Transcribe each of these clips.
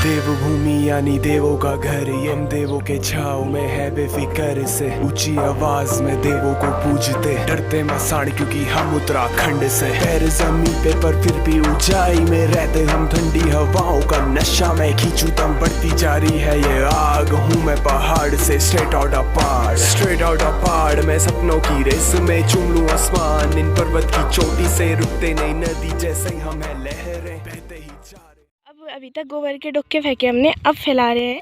देवभूमि यानी देवों का घर, यम देवों के छाव में है बेफिक्र से। ऊंची आवाज में देवों को पूजते, डरते मसान क्योंकि हम उत्तराखंड से। पैर जमीन पे पर फिर भी ऊंचाई में रहते हम, ठंडी हवाओं का नशा मैं खींचू दम, बढ़ती जा रही है ये आग। हूँ मैं पहाड़ से स्ट्रेट आउट ऑफ पहाड़, स्ट्रेट आउट ऑफ पहाड़। मैं सपनों की रेस में चूम लूं आसमान, इन पर्वत की चोटी से रुकते नहीं नदी जैसे ही हम है लहरें बहते ही जा रहे। अब अभी तक गोबर के डुक्के फेंके हमने, अब फैला रहे हैं।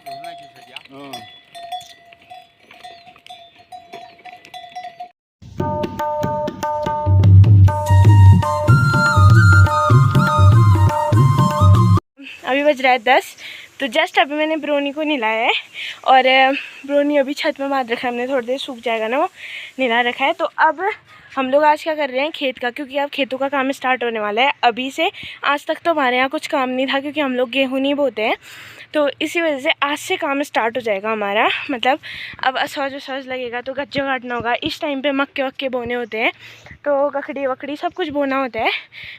अभी बज रहा है 10, तो जस्ट अभी मैंने ब्रोनी को नहलाया है और ब्रोनी अभी छत में बांध रखा है हमने, थोड़ी देर सूख जाएगा ना वो, नहला रखा है। तो अब हम लोग आज क्या कर रहे हैं, खेत का, क्योंकि अब खेतों का काम स्टार्ट होने वाला है अभी से। आज तक तो हमारे यहाँ कुछ काम नहीं था क्योंकि हम लोग गेहूँ नहीं बोते हैं, तो इसी वजह से आज से काम स्टार्ट हो जाएगा हमारा। मतलब अब असौज लगेगा तो गज्जे काटना होगा। इस टाइम पे मक्के वक्के बोने होते हैं, तो ककड़ी वकड़ी सब कुछ बोना होता है,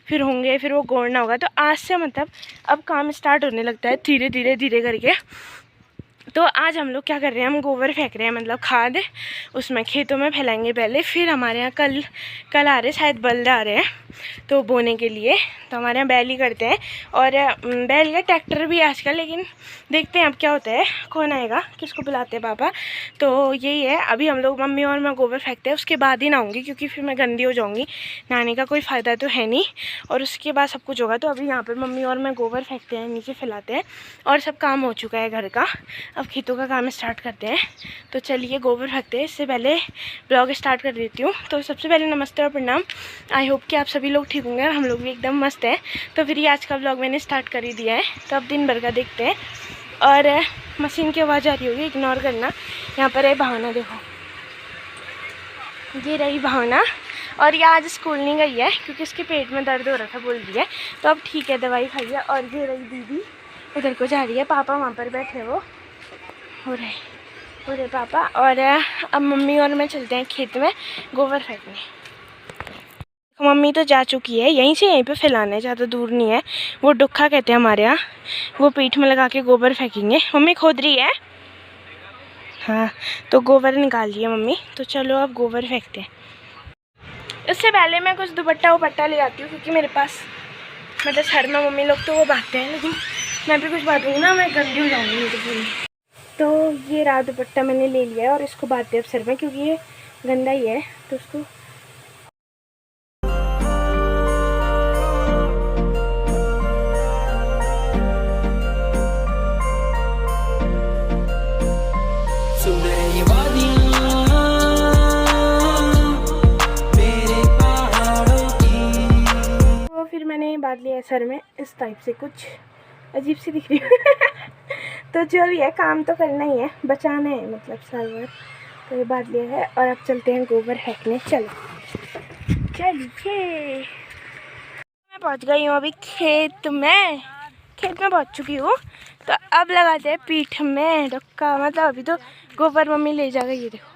फिर होंगे, फिर वो गोड़ना होगा। तो आज से मतलब अब काम स्टार्ट होने लगता है धीरे धीरे करके। तो आज हम लोग क्या कर रहे हैं, हम गोबर फेंक रहे हैं, मतलब खाद उसमें खेतों में फैलाएंगे पहले। फिर हमारे यहाँ कल आ रहे, शायद बल्द आ रहे हैं तो बोने के लिए, तो हमारे यहाँ बैल ही करते हैं। और बैल का ट्रैक्टर भी आजकल, लेकिन देखते हैं अब क्या होता है, कौन आएगा, किसको बुलाते हैं पापा। तो यही है, अभी हम लोग मम्मी और मैं गोबर फेंकते हैं, उसके बाद ही नहाऊंगी क्योंकि फिर मैं गंदी हो जाऊँगी, नहाने का कोई फ़ायदा तो है नहीं, और उसके बाद सब कुछ होगा। तो अभी यहाँ पर मम्मी और मैं गोबर फेंकते हैं, नीचे फैलाते हैं, और सब काम हो चुका है घर का। अब खेतों का काम स्टार्ट करते हैं, तो चलिए गोबर फेंकते हैं। इससे पहले ब्लॉग स्टार्ट कर देती हूँ। तो सबसे पहले नमस्ते और प्रणाम। आई होप कि आप सभी लोग ठीक होंगे और हम लोग भी एकदम मस्त हैं। तो फिर ये आज का ब्लॉग मैंने स्टार्ट कर ही दिया है, तो अब दिन भर का देखते हैं। और मशीन की आवाज़ आ रही होगी, इग्नोर करना। यहाँ पर है भावना, देखो ये रही भावना, और ये आज स्कूल नहीं गई है क्योंकि उसके पेट में दर्द हो रहा था, बोल रही है, तो अब ठीक है, दवाई खाई है। और ये रही दीदी, उधर को जा रही है, पापा वहाँ पर बैठे वो हो रहे पापा। और अब मम्मी और मैं चलते हैं खेत में गोबर फेंकने। मम्मी तो जा चुकी है, यहीं से यहीं पे फैलाना है, ज़्यादा दूर नहीं है। वो डुक्खा कहते हैं हमारे यहाँ, वो पीठ में लगा के गोबर फेंकेंगे। मम्मी खोद रही है, हाँ, तो गोबर निकाल रही है मम्मी। तो चलो अब गोबर फेंकते हैं। उससे पहले मैं कुछ दुपट्टा वपट्टा ले आती हूँ, क्योंकि मेरे पास मतलब सर में मम्मी लोग तो वो बांधते हैं, लेकिन मैं भी कुछ बांधूँगी ना, मैं गंदी हो जाऊँगी मेरी पूरी। तो ये रात दुपट्टा मैंने ले लिया है और इसको बांधते हैं अब सर में, क्योंकि ये गंदा ही है, तो उसको तो फिर मैंने बांध लिया है सर में इस टाइप से, कुछ अजीब सी दिख रही है तो जो भी है, काम तो करना ही है, बचाना है मतलब सर्वर। तो ये बांध लिया है और अब चलते हैं गोबर फेंकने। चलिए मैं पहुंच गई हूँ अभी खेत में पहुंच चुकी हूँ। तो अब लगाते हैं पीठ में डुक्का, मतलब अभी तो गोबर मम्मी ले जा गई, ये देखो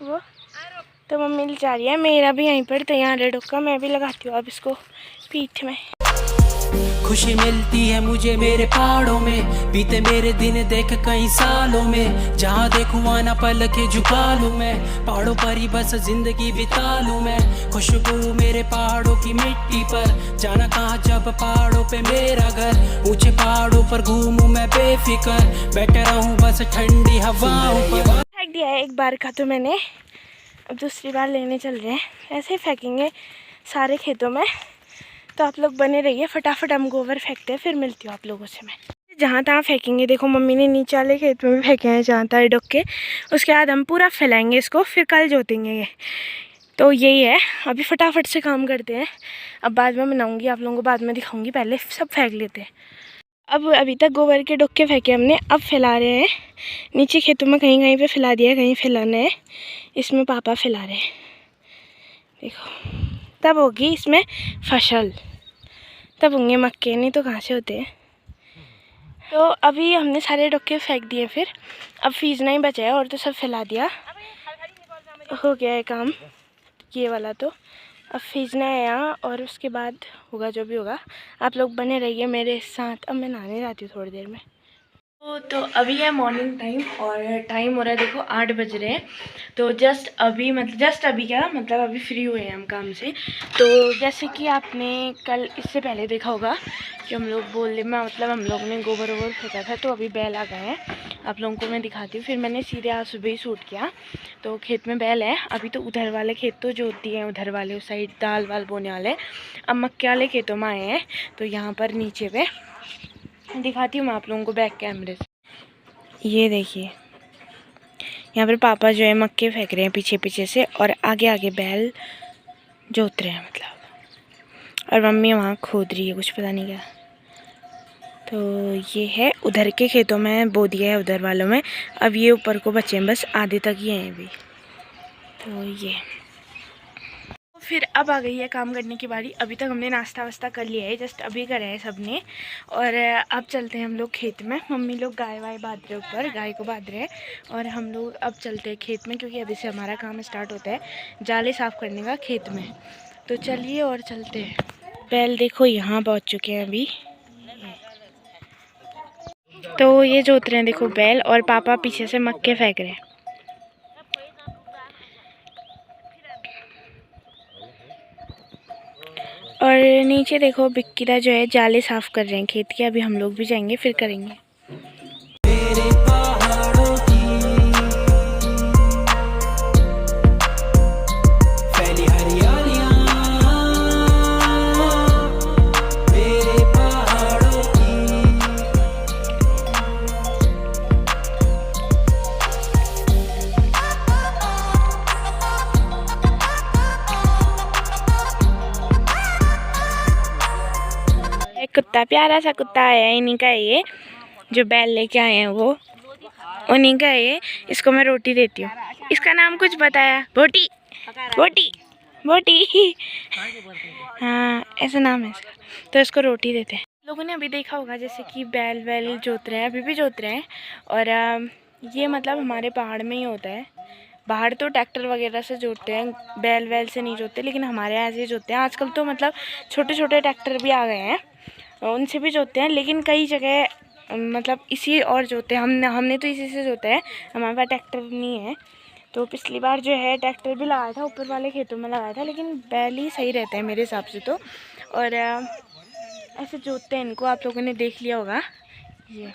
वो तो मम्मी ले जा रही है। मेरा भी यहीं पर तैयार है डुक्का, मैं भी लगाती हूँ अब इसको पीठ में। खुशी मिलती है मुझे मेरे पहाड़ों में, बीते मेरे दिन देख कई सालों में, जहाँ देखूँ आना पल के झुका लूँ मैं, पहाड़ों पर ही बस जिंदगी बिता लूँ मैं। खुशबू मेरे पहाड़ों की मिट्टी पर, जाना कहाँ जब पहाड़ों पे मेरा घर, ऊंचे पहाड़ों पर घूमूं मैं बेफिक्र, बैठा रहूँ बस ठंडी हवाओं पर। फेंक दिया है एक बार का तो मैंने, अब दूसरी बार लेने चल रहे हैं। ऐसे ही फेंकेंगे सारे खेतों में, तो आप लोग बने रहिए। फटाफट हम गोबर फेंकते हैं, फिर मिलती हूँ आप लोगों से मैं। जहाँ तहाँ फेंकेंगे, देखो मम्मी ने नीचे वाले खेत में भी फेंके हैं जहाँ तहाँ डुक्के। उसके बाद हम पूरा फैलाएंगे इसको, फिर कल जोतेंगे ये। तो यही है, अभी फटाफट से काम करते हैं। अब बाद में बनाऊँगी, आप लोगों को बाद में दिखाऊँगी, पहले सब फेंक लेते हैं। अब अभी तक गोबर के डुक्के फेंके हमने, अब फैला रहे हैं नीचे खेतों में। कहीं कहीं पे फैला दिया है, कहीं फैलाना है, इसमें पापा फैला रहे हैं। देखो तब होगी इसमें फसल, तब होंगे मक्के, नहीं तो कहाँ से होते हैं। तो अभी हमने सारे डुक्के फेंक दिए, फिर अब फीजना ही बचा है, और तो सब फैला दिया, हो गया है काम ये वाला। तो अब भेजना है यहाँ और उसके बाद होगा जो भी होगा। आप लोग बने रहिए मेरे साथ। अब मैं नहाने जाती हूँ थोड़ी देर में। तो अभी है मॉर्निंग टाइम और टाइम हो रहा है देखो 8 बज रहे हैं। तो जस्ट अभी अभी फ्री हुए हैं हम काम से। तो जैसे कि आपने कल इससे पहले देखा होगा कि हम लोग हम लोग ने गोबर वोबर फेंका था। तो अभी बैल आ गए हैं, आप लोगों को मैं दिखाती हूँ। फिर मैंने सीधे आज सुबह ही शूट किया। तो खेत में बैल है अभी। तो उधर वाले खेत तो जोतती हैं, उधर वाले उस साइड दाल वाल बोने वाले। अब मक्के वाले खेतों में आए हैं। तो यहाँ पर नीचे पे दिखाती हूँ मैं आप लोगों को बैक कैमरे से। ये देखिए यहाँ पर पापा जो है मक्के फेंक रहे हैं पीछे पीछे से और आगे आगे बैल जोत रहे हैं मतलब। और मम्मी वहाँ खोद रही है कुछ पता नहीं क्या। तो ये है उधर के खेतों में बो दिया है, उधर वालों में। अब ये ऊपर को बचे हैं, बस आधे तक ही हैं अभी। तो ये फिर अब आ गई है काम करने की बारी। अभी तक हमने नाश्ता वास्ता कर लिया है, जस्ट अभी करा है सबने। और अब चलते हैं हम लोग खेत में। मम्मी लोग गाय वाय बांध रहे ऊपर, गाय को बांध रहे हैं। और हम लोग अब चलते हैं खेत में क्योंकि अभी से हमारा काम स्टार्ट होता है जाले साफ़ करने का खेत में। तो चलिए और चलते हैं। बैल देखो यहाँ पहुँच चुके हैं अभी। तो ये जोत रहे हैं देखो बैल और पापा पीछे से मक्के फेंक रहे हैं। और नीचे देखो बिक्कीरा जो है जाले साफ़ कर रहे हैं खेत के। अभी हम लोग भी जाएंगे फिर करेंगे। मेरे पहाड़ों की फैली हरियालियां, मेरे पहाड़ों की। एक कुत्ता, प्यारा सा कुत्ता आया है, इन्हीं का है ये जो बैल लेके आए हैं वो उन्हीं का है ये। इसको मैं रोटी देती हूँ। इसका नाम कुछ बताया, बोटी बोटी बोटी हाँ ऐसा नाम है इसका। तो इसको रोटी देते हैं। लोगों ने अभी देखा होगा जैसे कि बैल वैल जोत रहे हैं, अभी भी जोत रहे हैं। और ये मतलब हमारे पहाड़ में ही होता है। बाहर तो ट्रैक्टर वगैरह से जोतते हैं, बैल वैल से नहीं जोतते, लेकिन हमारे यहाँ से जोतते हैं। आजकल तो मतलब छोटे छोटे ट्रैक्टर भी आ गए हैं, उनसे भी जोतते हैं। लेकिन कई जगह मतलब इसी और जोते हैं। हमने तो इसी से जोता है, हमारे पास ट्रैक्टर नहीं है। तो पिछली बार जो है ट्रैक्टर भी लगाया था, ऊपर वाले खेतों में लगाया था, लेकिन बैल ही सही रहते हैं मेरे हिसाब से तो। और ऐसे जोतते हैं इनको, आप लोगों ने देख लिया होगा ये।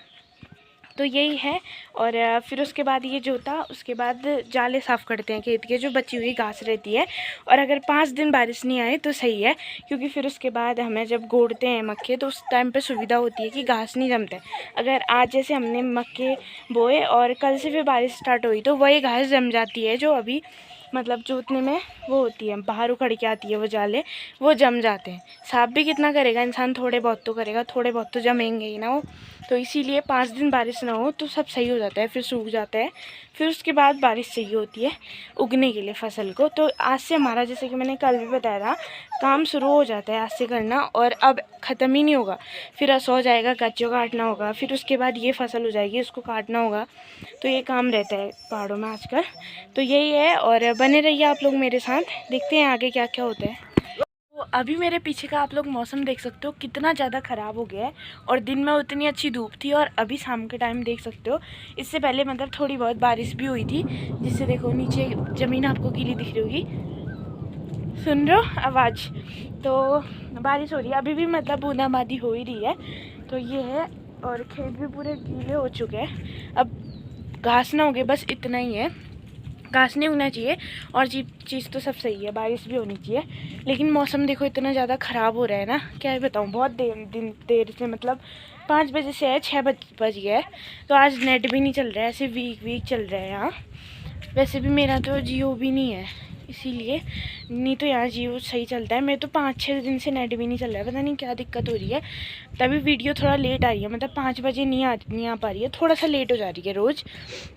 तो यही है। और फिर उसके बाद ये जोता, उसके बाद जाले साफ़ करते हैं खेत के, जो बची हुई घास रहती है। और अगर 5 दिन बारिश नहीं आए तो सही है, क्योंकि फिर उसके बाद हमें जब गोड़ते हैं मक्के तो उस टाइम पे सुविधा होती है कि घास नहीं जमता है। अगर आज जैसे हमने मक्के बोए और कल से फिर बारिश स्टार्ट हुई तो वही घास जम जाती है, जो अभी मतलब जोतने में वो होती है, बाहर उखड़ के आती है वो जाले, वो जम जाते हैं। साफ भी कितना करेगा इंसान, थोड़े बहुत तो करेगा, थोड़े बहुत तो जमेंगे ही ना वो। तो इसीलिए 5 दिन बारिश ना हो तो सब सही हो जाता है, फिर सूख जाता है। फिर उसके बाद बारिश चाहिए होती है उगने के लिए फसल को। तो आज से हमारा, जैसे कि मैंने कल भी बताया था, काम शुरू हो जाता है आज से करना, और अब ख़त्म ही नहीं होगा। फिर असो जाएगा, कच्चों काटना होगा, फिर उसके बाद ये फसल हो जाएगी, उसको काटना होगा। तो ये काम रहता है पहाड़ों में आजकल। तो यही है, और बने रहिए आप लोग मेरे साथ, देखते हैं आगे क्या क्या होता है। तो अभी मेरे पीछे का आप लोग मौसम देख सकते हो कितना ज़्यादा ख़राब हो गया है। और दिन में उतनी अच्छी धूप थी, और अभी शाम के टाइम देख सकते हो इससे पहले मतलब थोड़ी बहुत बारिश भी हुई थी, जिससे देखो नीचे ज़मीन आपको गीली दिख रही होगी, सुन रहे हो आवाज़। तो बारिश हो रही है अभी भी, मतलब बूंदाबांदी हो ही रही है। तो ये है, और खेत भी पूरे गीले हो चुके हैं। अब घास ना होगे, बस इतना ही है, घास नहीं उगना चाहिए। और चीज़ तो सब सही है, बारिश भी होनी चाहिए। लेकिन मौसम देखो इतना ज़्यादा ख़राब हो रहा है ना, क्या बताऊँ। बहुत देर से, मतलब 5 बजे से है, 6 बज गया है। तो आज नेट भी नहीं चल रहा है, ऐसे वीक चल रहा है यहाँ। वैसे भी मेरा तो जियो भी नहीं है, इसीलिए, नहीं तो यहाँ जियो सही चलता है। मेरे तो 5-6 दिन से नेट भी नहीं चल रहा है, पता नहीं क्या दिक्कत हो रही है। तभी वीडियो थोड़ा लेट आ रही है, मतलब 5 बजे नहीं आ पा रही है, थोड़ा सा लेट हो जा रही है रोज़।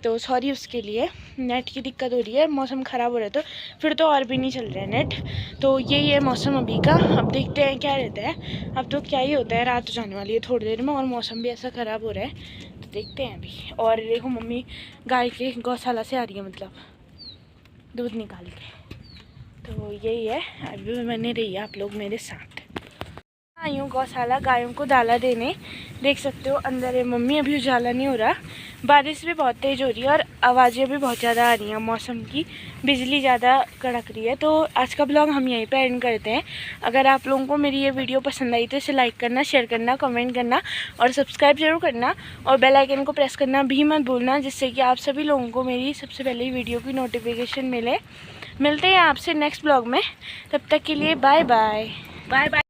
तो सॉरी उसके लिए, नेट की दिक्कत हो रही है, मौसम ख़राब हो रहा है तो फिर तो और भी नहीं चल रहा है नेट। तो यही है मौसम अभी का। अब देखते हैं क्या रहता है। अब तो क्या ही होता है, रात हो जाने वाली है थोड़ी देर में, और मौसम भी ऐसा ख़राब हो रहा है। तो देखते हैं अभी। और देखो मम्मी गाय के गौशाला से आ रही है, मतलब दूध निकाल के। तो यही है, अभी भी बने रहिए आप लोग मेरे साथ। आई हूँ गौशाला गायों को दाला देने। देख सकते हो अंदर है मम्मी, अभी उजाला नहीं हो रहा। बारिश भी बहुत तेज़ हो रही है और आवाज़ें भी बहुत ज़्यादा आ रही हैं मौसम की, बिजली ज़्यादा कड़क रही है। तो आज का ब्लॉग हम यहीं पे एंड करते हैं। अगर आप लोगों को मेरी ये वीडियो पसंद आई तो इसे लाइक करना, शेयर करना, कमेंट करना और सब्सक्राइब जरूर करना, और बेल आइकन को प्रेस करना भी मत भूलना, जिससे कि आप सभी लोगों को मेरी सबसे पहले वीडियो की नोटिफिकेशन मिले। मिलते हैं आपसे नेक्स्ट ब्लॉग में, तब तक के लिए बाय बाय। Bye bye.